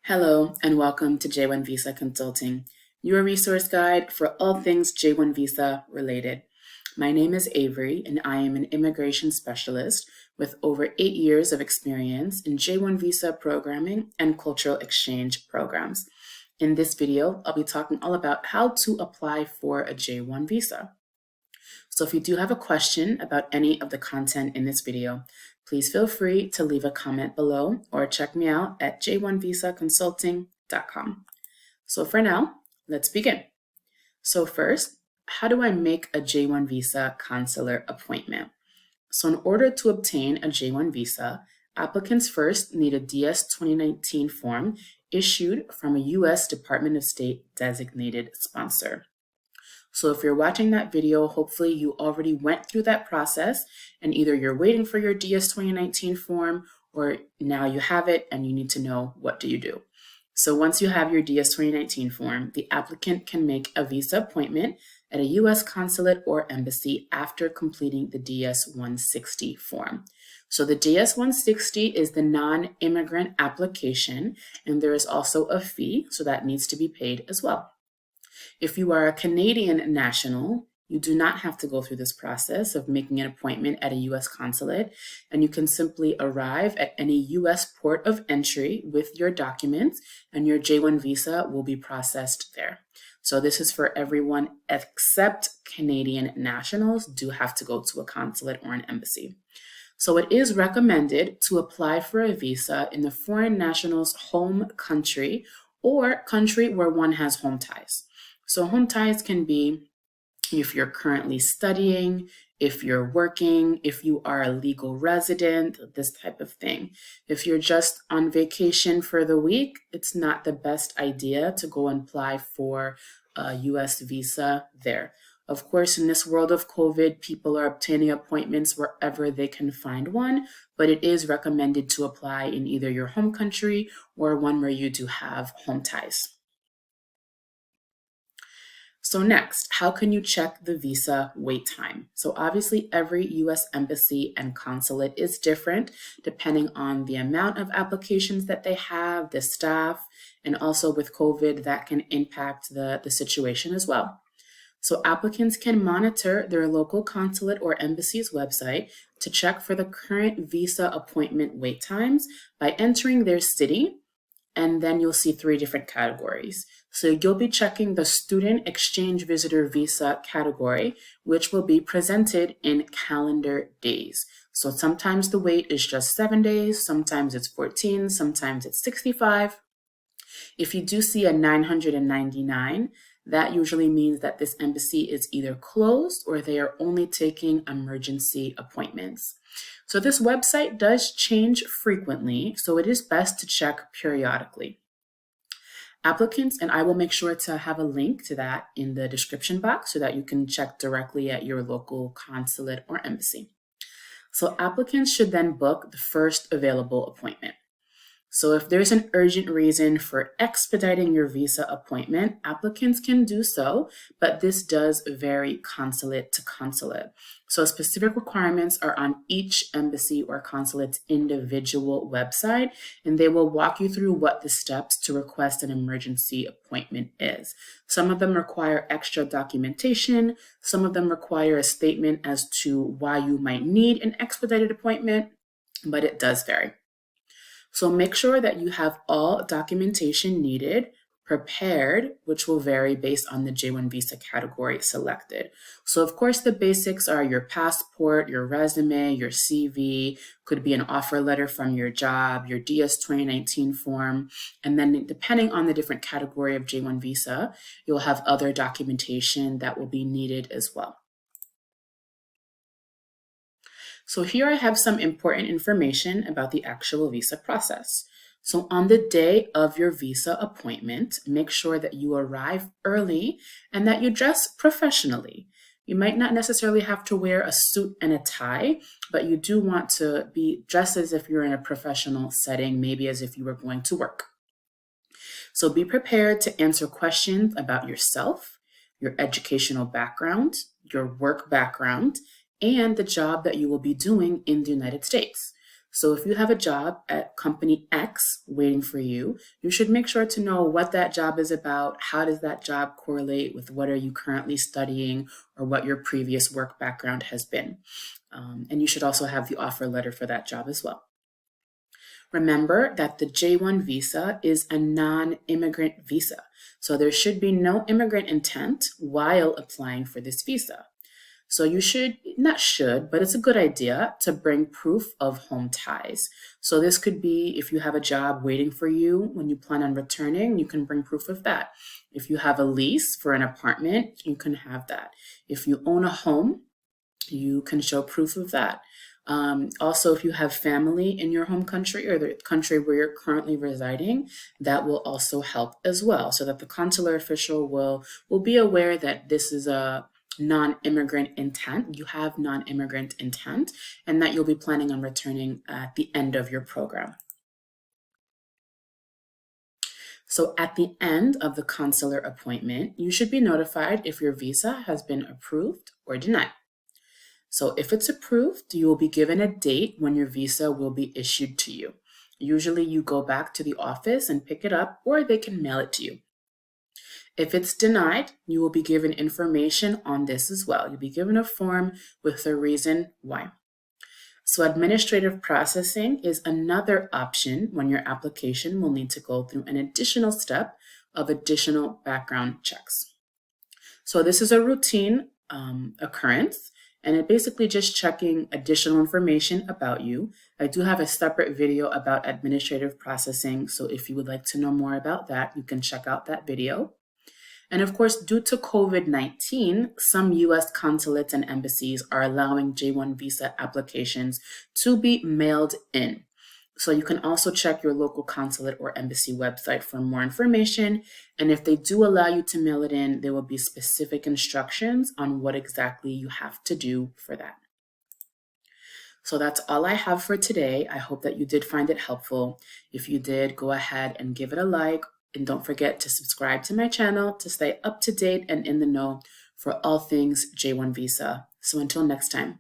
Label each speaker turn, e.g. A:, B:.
A: Hello, and welcome to J1 Visa Consulting, your resource guide for all things J1 Visa related. My name is Avery, and I am an immigration specialist with over 8 years of experience in J1 Visa programming and cultural exchange programs. In this video, I'll be talking all about how to apply for a J1 visa. So if you do have a question about any of the content in this video, please feel free to leave a comment below or check me out at j1visaconsulting.com. So for now, let's begin. So first, how do I make a J1 visa consular appointment? So in order to obtain a J1 visa, applicants first need a DS 2019 form issued from a U.S. Department of State designated sponsor. So if you're watching that video, hopefully you already went through that process and either you're waiting for your DS 2019 form or now you have it and you need to know what do you do. So once you have your DS 2019 form, the applicant can make a visa appointment at a U.S. consulate or embassy after completing the DS 160 form. So the DS 160 is the non-immigrant application, and there is also a fee, so that needs to be paid as well. If you are a Canadian national, you do not have to go through this process of making an appointment at a U.S. consulate, and you can simply arrive at any U.S. port of entry with your documents, and your J1 visa will be processed there. So this is for everyone except Canadian nationals do have to go to a consulate or an embassy. So it is recommended to apply for a visa in the foreign national's home country or country where one has home ties. So home ties can be if you're currently studying, if you're working, if you are a legal resident, this type of thing. If you're just on vacation for the week, it's not the best idea to go and apply for a US visa there. Of course, in this world of COVID, people are obtaining appointments wherever they can find one, but it is recommended to apply in either your home country or one where you do have home ties. So next, how can you check the visa wait time? So obviously every US embassy and consulate is different depending on the amount of applications that they have, the staff, and also with COVID that can impact the situation as well. So applicants can monitor their local consulate or embassy's website to check for the current visa appointment wait times by entering their city, and then you'll see 3 different categories. So you'll be checking the Student Exchange Visitor Visa category, which will be presented in calendar days. So sometimes the wait is just 7 days, sometimes it's 14, sometimes it's 65. If you do see a 999, that usually means that this embassy is either closed or they are only taking emergency appointments. So this website does change frequently, so it is best to check periodically. Applicants, and I will make sure to have a link to that in the description box so that you can check directly at your local consulate or embassy. So applicants should then book the first available appointment. So if there's an urgent reason for expediting your visa appointment, applicants can do so, but this does vary consulate to consulate. So specific requirements are on each embassy or consulate's individual website, and they will walk you through what the steps to request an emergency appointment is. Some of them require extra documentation. Some of them require a statement as to why you might need an expedited appointment, but it does vary. So make sure that you have all documentation needed prepared, which will vary based on the J1 visa category selected. So of course, the basics are your passport, your resume, your CV, could be an offer letter from your job, your DS 2019 form, and then depending on the different category of J1 visa, you'll have other documentation that will be needed as well. So here I have some important information about the actual visa process. So on the day of your visa appointment, make sure that you arrive early and that you dress professionally. You might not necessarily have to wear a suit and a tie, but you do want to be dressed as if you're in a professional setting, maybe as if you were going to work. So be prepared to answer questions about yourself, your educational background, your work background, and the job that you will be doing in the United States. So if you have a job at company X waiting for you, you should make sure to know what that job is about. How does that job correlate with what are you currently studying or what your previous work background has been? And you should also have the offer letter for that job as well. Remember that the J1 visa is a non-immigrant visa, so there should be no immigrant intent while applying for this visa. So you should, not should, but it's a good idea to bring proof of home ties. So this could be if you have a job waiting for you when you plan on returning, you can bring proof of that. If you have a lease for an apartment, you can have that. If you own a home, you can show proof of that. Also, if you have family in your home country or the country where you're currently residing, that will also help as well, so that the consular official will be aware that this is a non-immigrant intent, you have non-immigrant intent, and that you'll be planning on returning at the end of your program. So at the end of the consular appointment, you should be notified if your visa has been approved or denied. So if it's approved, you will be given a date when your visa will be issued to you. Usually you go back to the office and pick it up, or they can mail it to you. If it's denied, you will be given information on this as well. You'll be given a form with the reason why. So administrative processing is another option when your application will need to go through an additional step of additional background checks. So this is a routine occurrence, and it basically just checking additional information about you. I do have a separate video about administrative processing, so if you would like to know more about that, you can check out that video. And of course, due to COVID-19, some US consulates and embassies are allowing J1 visa applications to be mailed in. So you can also check your local consulate or embassy website for more information. And if they do allow you to mail it in, there will be specific instructions on what exactly you have to do for that. So that's all I have for today. I hope that you did find it helpful. If you did, go ahead and give it a like. And don't forget to subscribe to my channel to stay up to date and in the know for all things J1 visa. So until next time.